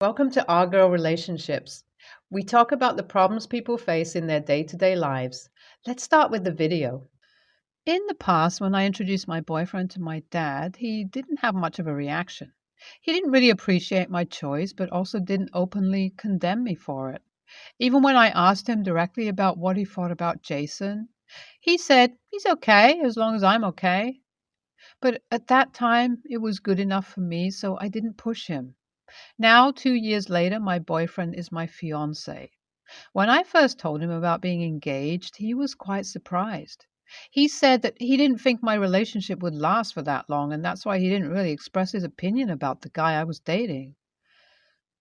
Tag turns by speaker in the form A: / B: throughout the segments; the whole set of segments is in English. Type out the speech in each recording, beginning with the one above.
A: Welcome to Our Girl Relationships. We talk about the problems people face in their day to day lives. Let's start with the video. In the past, when I introduced my boyfriend to my dad, he didn't have much of a reaction. He didn't really appreciate my choice, but also didn't openly condemn me for it. Even when I asked him directly about what he thought about Jason, he said he's okay as long as I'm okay. But at that time, it was good enough for me, so I didn't push him. Now, 2 years later, my boyfriend is my fiance. When I first told him about being engaged, he was quite surprised. He said that he didn't think my relationship would last for that long, and that's why he didn't really express his opinion about the guy I was dating.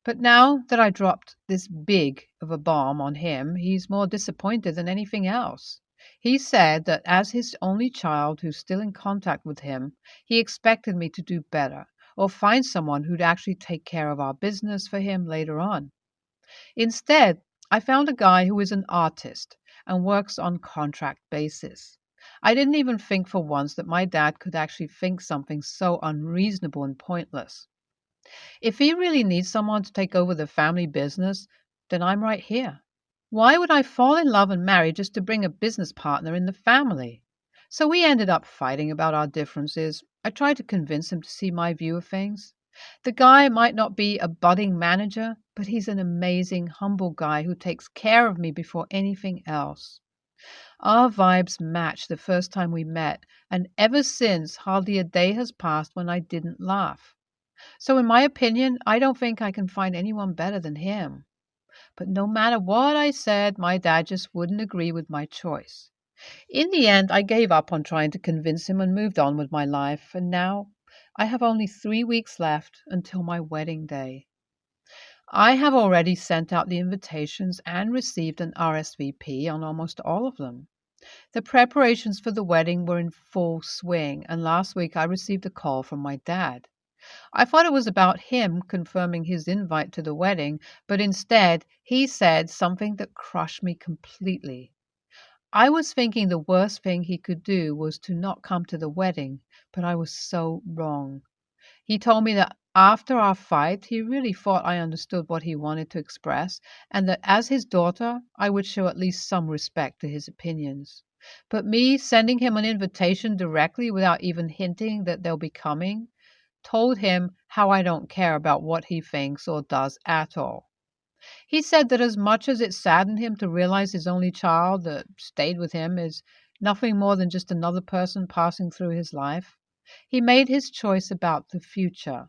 A: But now that I dropped this big of a bomb on him, he's more disappointed than anything else. He said that as his only child who's still in contact with him, he expected me to do better or find someone who'd actually take care of our business for him later on. Instead, I found a guy who is an artist and works on contract basis. I didn't even think for once that my dad could actually think something so unreasonable and pointless. If he really needs someone to take over the family business, then I'm right here. Why would I fall in love and marry just to bring a business partner in the family? So we ended up fighting about our differences. I tried to convince him to see my view of things. The guy might not be a budding manager, but he's an amazing, humble guy who takes care of me before anything else. Our vibes matched the first time we met, and ever since, hardly a day has passed when I didn't laugh. So, in my opinion, I don't think I can find anyone better than him. But no matter what I said, my dad just wouldn't agree with my choice. In the end, I gave up on trying to convince him and moved on with my life, and now I have only 3 weeks left until my wedding day. I have already sent out the invitations and received an RSVP on almost all of them. The preparations for the wedding were in full swing, and last week I received a call from my dad. I thought it was about him confirming his invite to the wedding, but instead he said something that crushed me completely. I was thinking the worst thing he could do was to not come to the wedding, but I was so wrong. He told me that after our fight, he really thought I understood what he wanted to express, and that as his daughter, I would show at least some respect to his opinions. But me sending him an invitation directly without even hinting that they'll be coming told him how I don't care about what he thinks or does at all. He said that as much as it saddened him to realize his only child that stayed with him is nothing more than just another person passing through his life, he made his choice about the future.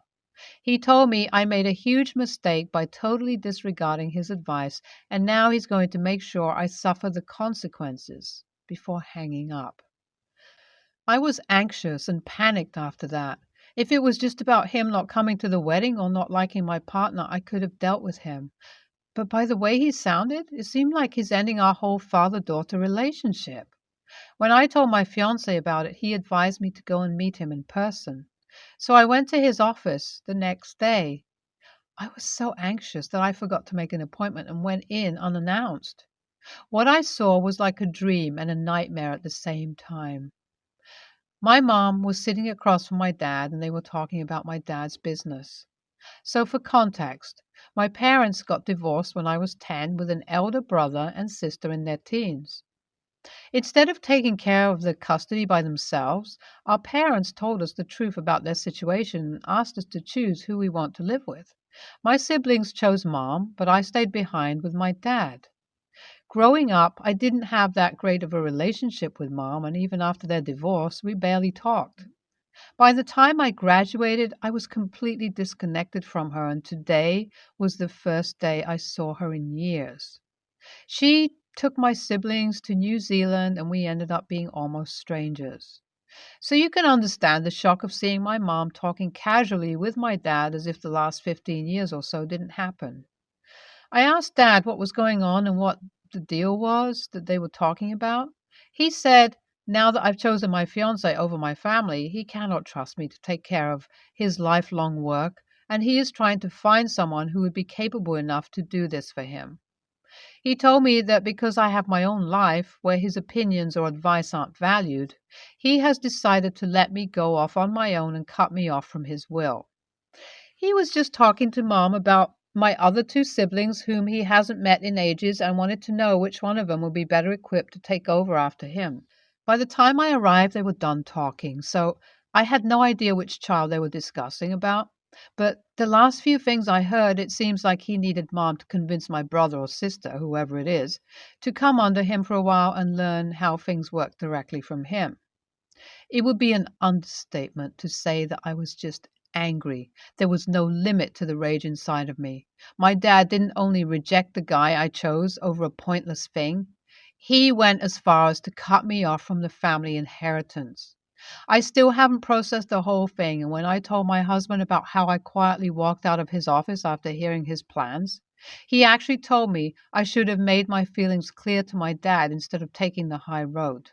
A: He told me I made a huge mistake by totally disregarding his advice, and now he's going to make sure I suffer the consequences before hanging up. I was anxious and panicked after that. If it was just about him not coming to the wedding or not liking my partner, I could have dealt with him. But by the way he sounded, it seemed like he's ending our whole father-daughter relationship. When I told my fiance about it, he advised me to go and meet him in person. So I went to his office the next day. I was so anxious that I forgot to make an appointment and went in unannounced. What I saw was like a dream and a nightmare at the same time. My mom was sitting across from my dad, and they were talking about my dad's business. So, for context, my parents got divorced when I was 10 with an elder brother and sister in their teens. Instead of taking care of the custody by themselves, our parents told us the truth about their situation and asked us to choose who we want to live with. My siblings chose mom, but I stayed behind with my dad. Growing up, I didn't have that great of a relationship with mom, and even after their divorce, we barely talked. By the time I graduated, I was completely disconnected from her, and today was the first day I saw her in years. She took my siblings to New Zealand, and we ended up being almost strangers. So you can understand the shock of seeing my mom talking casually with my dad as if the last 15 years or so didn't happen. I asked Dad what was going on and what the deal was that they were talking about. He said, now that I've chosen my fiance over my family, he cannot trust me to take care of his lifelong work, and he is trying to find someone who would be capable enough to do this for him. He told me that because I have my own life where his opinions or advice aren't valued, he has decided to let me go off on my own and cut me off from his will. He was just talking to Mom about my other two siblings, whom he hasn't met in ages, and wanted to know which one of them would be better equipped to take over after him. By the time I arrived, they were done talking, so I had no idea which child they were discussing about. But the last few things I heard, it seems like he needed Mom to convince my brother or sister, whoever it is, to come under him for a while and learn how things work directly from him. It would be an understatement to say that I was just angry. There was no limit to the rage inside of me. My dad didn't only reject the guy I chose over a pointless thing, he went as far as to cut me off from the family inheritance. I still haven't processed the whole thing, and when I told my husband about how I quietly walked out of his office after hearing his plans, he actually told me I should have made my feelings clear to my dad instead of taking the high road.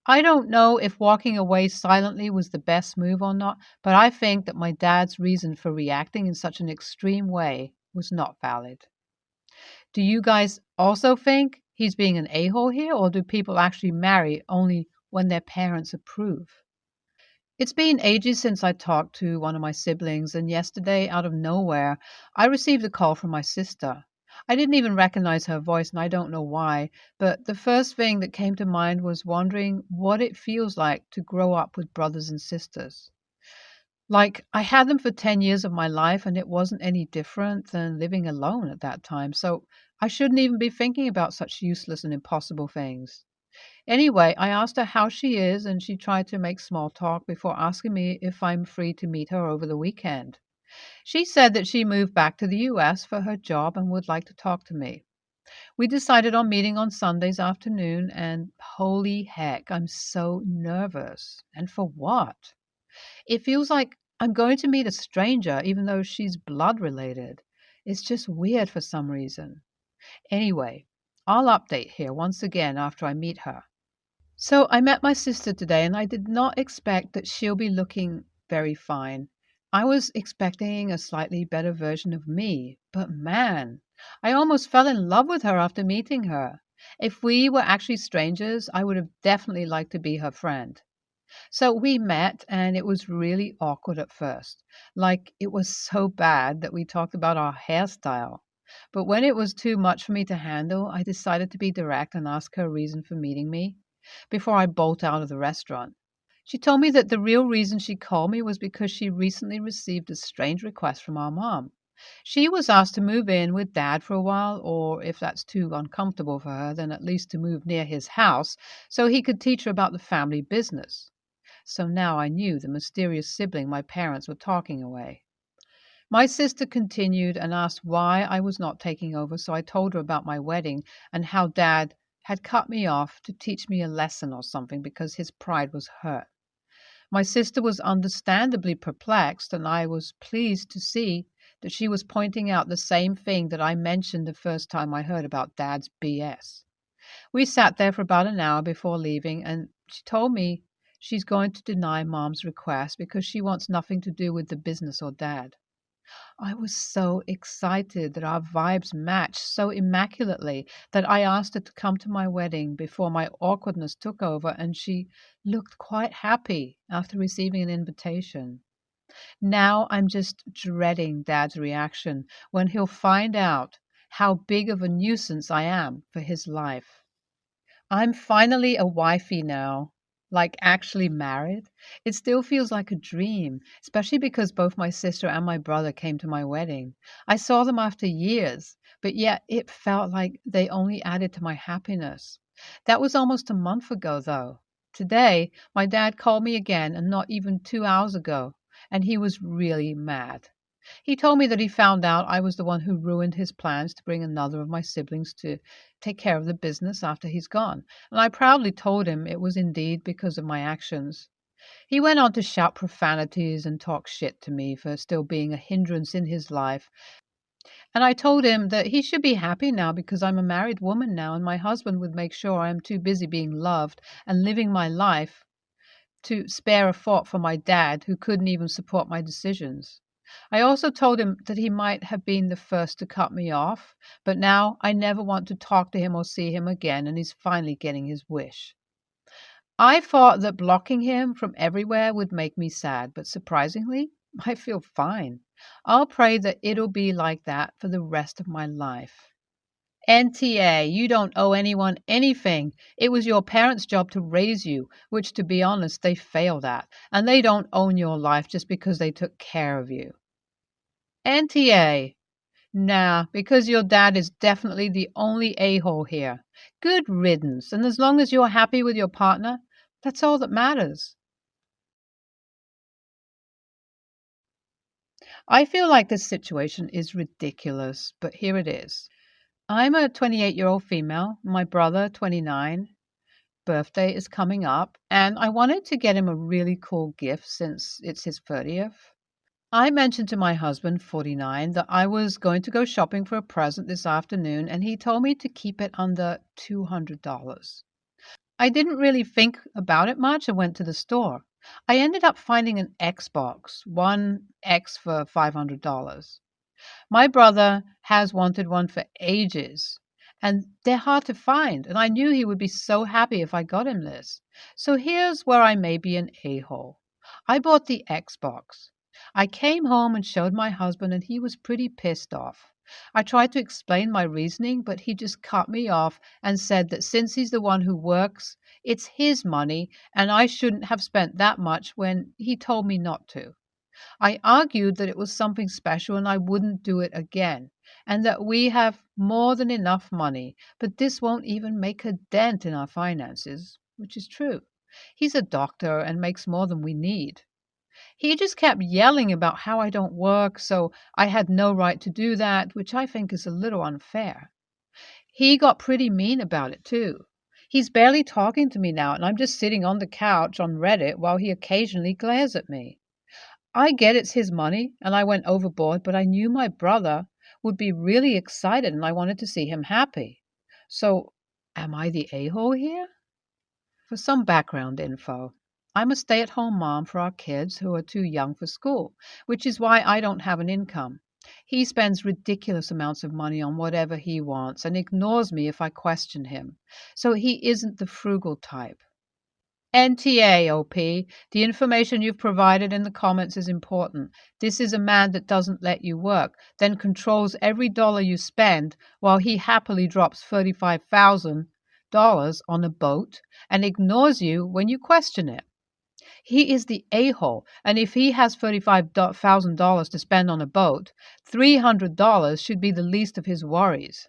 A: I don't know if walking away silently was the best move or not, but I think that my dad's reason for reacting in such an extreme way was not valid. Do you guys also think he's being an a-hole here, or do people actually marry only when their parents approve? It's been ages since I talked to one of my siblings, and yesterday, out of nowhere, I received a call from my sister. I didn't even recognize her voice, and I don't know why, but the first thing that came to mind was wondering what it feels like to grow up with brothers and sisters. Like, I had them for 10 years of my life, and it wasn't any different than living alone at that time, so I shouldn't even be thinking about such useless and impossible things. Anyway, I asked her how she is, and she tried to make small talk before asking me if I'm free to meet her over the weekend. She said that she moved back to the US for her job and would like to talk to me. We decided on meeting on Sundays afternoon, and holy heck, I'm so nervous. And for what? It feels like I'm going to meet a stranger, even though she's blood related. It's just weird for some reason. Anyway, I'll update here once again after I meet her. So I met my sister today, and I did not expect that she'll be looking very fine. I was expecting a slightly better version of me, but man, I almost fell in love with her after meeting her. If we were actually strangers, I would have definitely liked to be her friend. So we met, and it was really awkward at first. Like, it was so bad that we talked about our hairstyle. But when it was too much for me to handle, I decided to be direct and ask her a reason for meeting me before I bolt out of the restaurant. She told me that the real reason she called me was because she recently received a strange request from our mom. She was asked to move in with Dad for a while, or if that's too uncomfortable for her, then at least to move near his house so he could teach her about the family business. So now I knew the mysterious sibling my parents were talking away. My sister continued and asked why I was not taking over, so I told her about my wedding and how Dad had cut me off to teach me a lesson or something because his pride was hurt. My sister was understandably perplexed, and I was pleased to see that she was pointing out the same thing that I mentioned the first time I heard about Dad's BS. We sat there for about an hour before leaving, and she told me she's going to deny Mom's request because she wants nothing to do with the business or Dad. I was so excited that our vibes matched so immaculately that I asked her to come to my wedding before my awkwardness took over, and she looked quite happy after receiving an invitation. Now I'm just dreading Dad's reaction when he'll find out how big of a nuisance I am for his life. I'm finally a wifey now, like actually married. It still feels like a dream, especially because both my sister and my brother came to my wedding. I saw them after years, but yet it felt like they only added to my happiness. That was almost a month ago, though. Today, my dad called me again, and not even 2 hours ago, and he was really mad. He told me that he found out I was the one who ruined his plans to bring another of my siblings to take care of the business after he's gone, and I proudly told him it was indeed because of my actions. He went on to shout profanities and talk shit to me for still being a hindrance in his life, and I told him that he should be happy now because I'm a married woman now, and my husband would make sure I am too busy being loved and living my life to spare a thought for my dad, who couldn't even support my decisions. I also told him that he might have been the first to cut me off, but now I never want to talk to him or see him again, and he's finally getting his wish. I thought that blocking him from everywhere would make me sad, but surprisingly, I feel fine. I'll pray that it'll be like that for the rest of my life. NTA, you don't owe anyone anything. It was your parents' job to raise you, which, to be honest, they failed at. And they don't own your life just because they took care of you. NTA, nah, because your dad is definitely the only a-hole here. Good riddance. And as long as you're happy with your partner, that's all that matters. I feel like this situation is ridiculous, but here it is. I'm a 28-year-old female. My brother, 29, birthday is coming up, and I wanted to get him a really cool gift since it's his 30th. I mentioned to my husband, 49, that I was going to go shopping for a present this afternoon, and he told me to keep it under $200. I didn't really think about it much and went to the store. I ended up finding an Xbox, one X for $500. My brother has wanted one for ages, and they're hard to find, and I knew he would be so happy if I got him this. So here's where I may be an a-hole. I bought the Xbox. I came home and showed my husband, and he was pretty pissed off. I tried to explain my reasoning, but he just cut me off and said that since he's the one who works, it's his money, and I shouldn't have spent that much when he told me not to. I argued that it was something special and I wouldn't do it again, and that we have more than enough money, but this won't even make a dent in our finances, which is true. He's a doctor and makes more than we need. He just kept yelling about how I don't work, so I had no right to do that, which I think is a little unfair. He got pretty mean about it, too. He's barely talking to me now, and I'm just sitting on the couch on Reddit while he occasionally glares at me. I get it's his money, and I went overboard, but I knew my brother would be really excited, and I wanted to see him happy. So, am I the a-hole here? For some background info, I'm a stay-at-home mom for our kids who are too young for school, which is why I don't have an income. He spends ridiculous amounts of money on whatever he wants and ignores me if I question him. So he isn't the frugal type. NTAOP, the information you've provided in the comments is important. This is a man that doesn't let you work, then controls every dollar you spend while he happily drops $35,000 on a boat and ignores you when you question it. He is the a-hole, and if he has $35,000 to spend on a boat, $300 should be the least of his worries.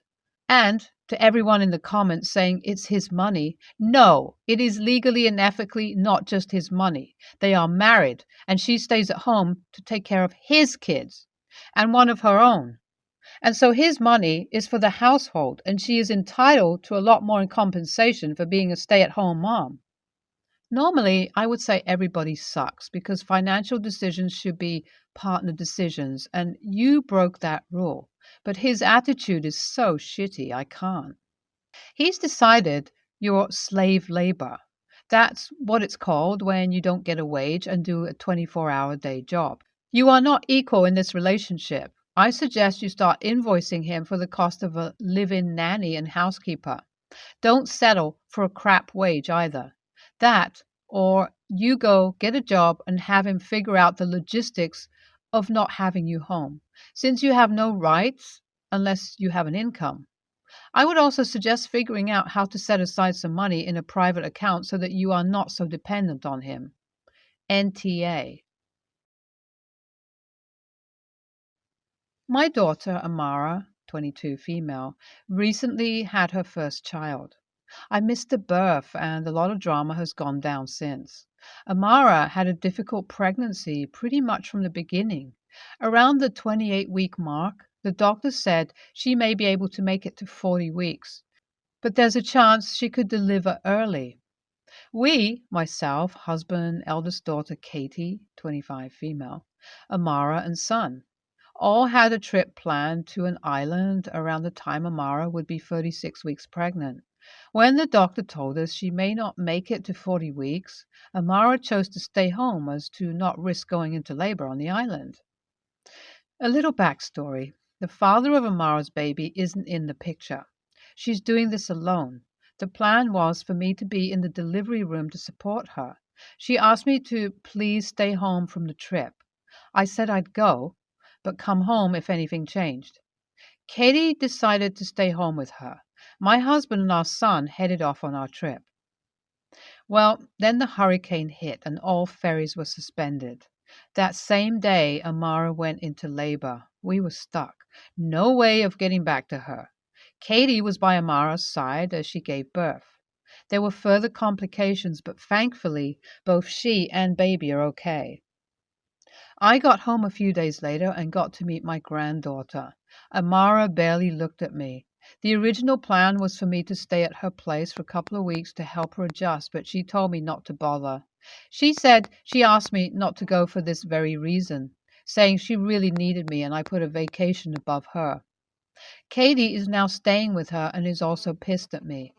A: And to everyone in the comments saying it's his money, no, it is legally and ethically not just his money. They are married, and she stays at home to take care of his kids and one of her own. And so his money is for the household, and she is entitled to a lot more in compensation for being a stay-at-home mom. Normally, I would say everybody sucks because financial decisions should be partner decisions, and you broke that rule. But his attitude is so shitty, I can't. He's decided you're slave labor. That's what it's called when you don't get a wage and do a 24-hour day job. You are not equal in this relationship. I suggest you start invoicing him for the cost of a live-in nanny and housekeeper. Don't settle for a crap wage either. That, or you go get a job and have him figure out the logistics of not having you home, since you have no rights unless you have an income. I would also suggest figuring out how to set aside some money in a private account so that you are not so dependent on him. NTA. My daughter, Amara, 22 female, recently had her first child. I missed the birth, and a lot of drama has gone down since. Amara had a difficult pregnancy pretty much from the beginning. Around the 28-week mark, the doctor said she may be able to make it to 40 weeks, but there's a chance she could deliver early. We, myself, husband, eldest daughter Katie, 25 female, Amara, and son, all had a trip planned to an island around the time Amara would be 36 weeks pregnant. When the doctor told us she may not make it to 40 weeks, Amara chose to stay home as to not risk going into labor on the island. A little backstory. The father of Amara's baby isn't in the picture. She's doing this alone. The plan was for me to be in the delivery room to support her. She asked me to please stay home from the trip. I said I'd go, but come home if anything changed. Katie decided to stay home with her. My husband and our son headed off on our trip. Well, then the hurricane hit and all ferries were suspended. That same day, Amara went into labor. We were stuck. No way of getting back to her. Katie was by Amara's side as she gave birth. There were further complications, but thankfully, both she and baby are okay. I got home a few days later and got to meet my granddaughter. Amara barely looked at me. The original plan was for me to stay at her place for a couple of weeks to help her adjust, but she told me not to bother. She asked me not to go for this very reason, saying she really needed me and I put a vacation above her. Katie is now staying with her and is also pissed at me,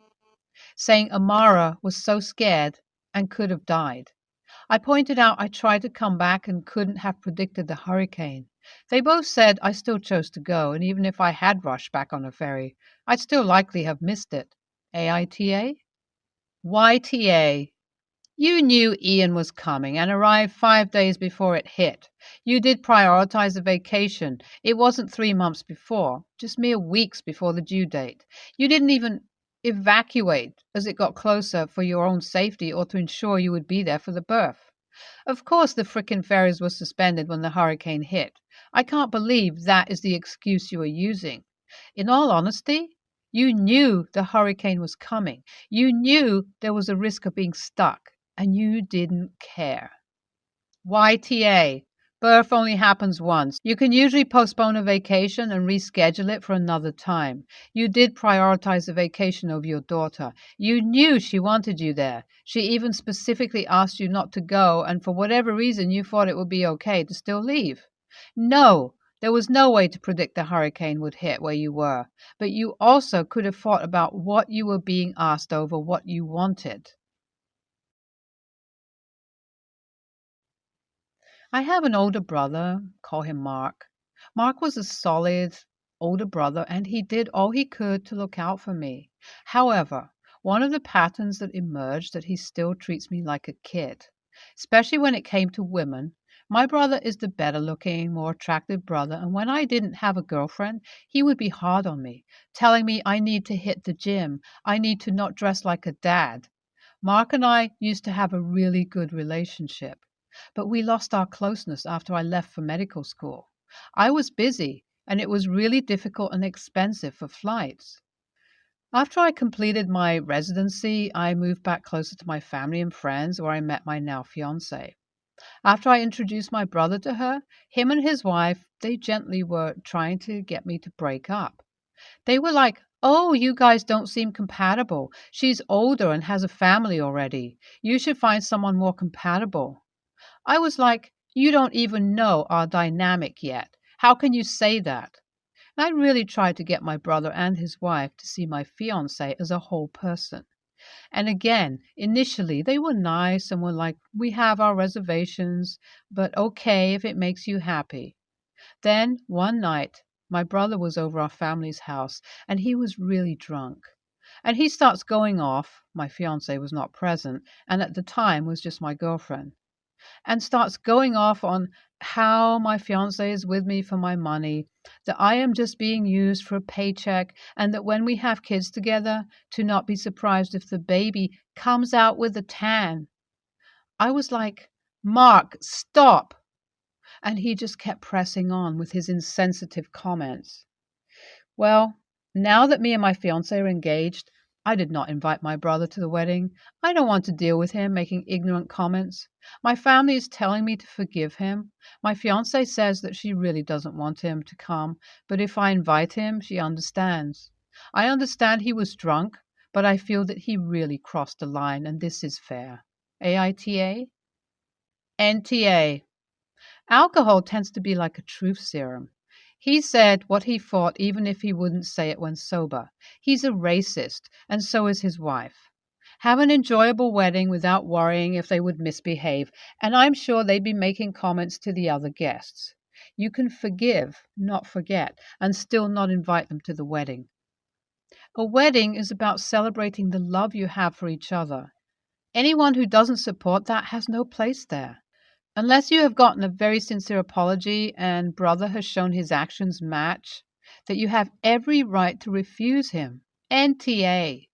A: saying Amara was so scared and could have died. I pointed out I tried to come back and couldn't have predicted the hurricane. They both said I still chose to go, and even if I had rushed back on a ferry, I'd still likely have missed it. AITA? YTA. You knew Ian was coming and arrived 5 days before it hit. You did prioritize a vacation. It wasn't 3 months before, just mere weeks before the due date. You didn't even evacuate as it got closer for your own safety or to ensure you would be there for the birth. Of course, the frickin' ferries were suspended when the hurricane hit. I can't believe that is the excuse you are using. In all honesty, you knew the hurricane was coming. You knew there was a risk of being stuck, and you didn't care. YTA. Birth only happens once. You can usually postpone a vacation and reschedule it for another time. You did prioritize the vacation over your daughter. You knew she wanted you there. She even specifically asked you not to go, and for whatever reason you thought it would be okay to still leave. No, there was no way to predict the hurricane would hit where you were, but you also could have thought about what you were being asked over what you wanted. I have an older brother, call him Mark. Mark was a solid older brother and he did all he could to look out for me. However, one of the patterns that emerged that he still treats me like a kid, especially when it came to women. My brother is the better looking, more attractive brother, and when I didn't have a girlfriend, he would be hard on me, telling me I need to hit the gym, I need to not dress like a dad. Mark and I used to have a really good relationship, but we lost our closeness after I left for medical school. I was busy, and it was really difficult and expensive for flights. After I completed my residency, I moved back closer to my family and friends where I met my now fiance. After I introduced my brother to her, him and his wife, they gently were trying to get me to break up. They were like, "Oh, you guys don't seem compatible. She's older and has a family already. You should find someone more compatible." I was like, "You don't even know our dynamic yet. How can you say that?" And I really tried to get my brother and his wife to see my fiance as a whole person. And again, initially they were nice and were like, "We have our reservations, but okay if it makes you happy." Then one night, my brother was over our family's house and he was really drunk. And he starts going off. My fiance was not present and at the time was just my girlfriend, and starts going off on how my fiance is with me for my money, that I am just being used for a paycheck, and that when we have kids together, to not be surprised if the baby comes out with a tan. I was like, "Mark, stop." And he just kept pressing on with his insensitive comments. Well, now that me and my fiance are engaged, I did not invite my brother to the wedding. I don't want to deal with him making ignorant comments. My family is telling me to forgive him. My fiance says that she really doesn't want him to come, but if I invite him, she understands. I understand he was drunk, but I feel that he really crossed the line, and this is fair. AITA? NTA. Alcohol tends to be like a truth serum. He said what he thought even if he wouldn't say it when sober. He's a racist, and so is his wife. Have an enjoyable wedding without worrying if they would misbehave, and I'm sure they'd be making comments to the other guests. You can forgive, not forget, and still not invite them to the wedding. A wedding is about celebrating the love you have for each other. Anyone who doesn't support that has no place there. Unless you have gotten a very sincere apology and brother has shown his actions match, that you have every right to refuse him. NTA.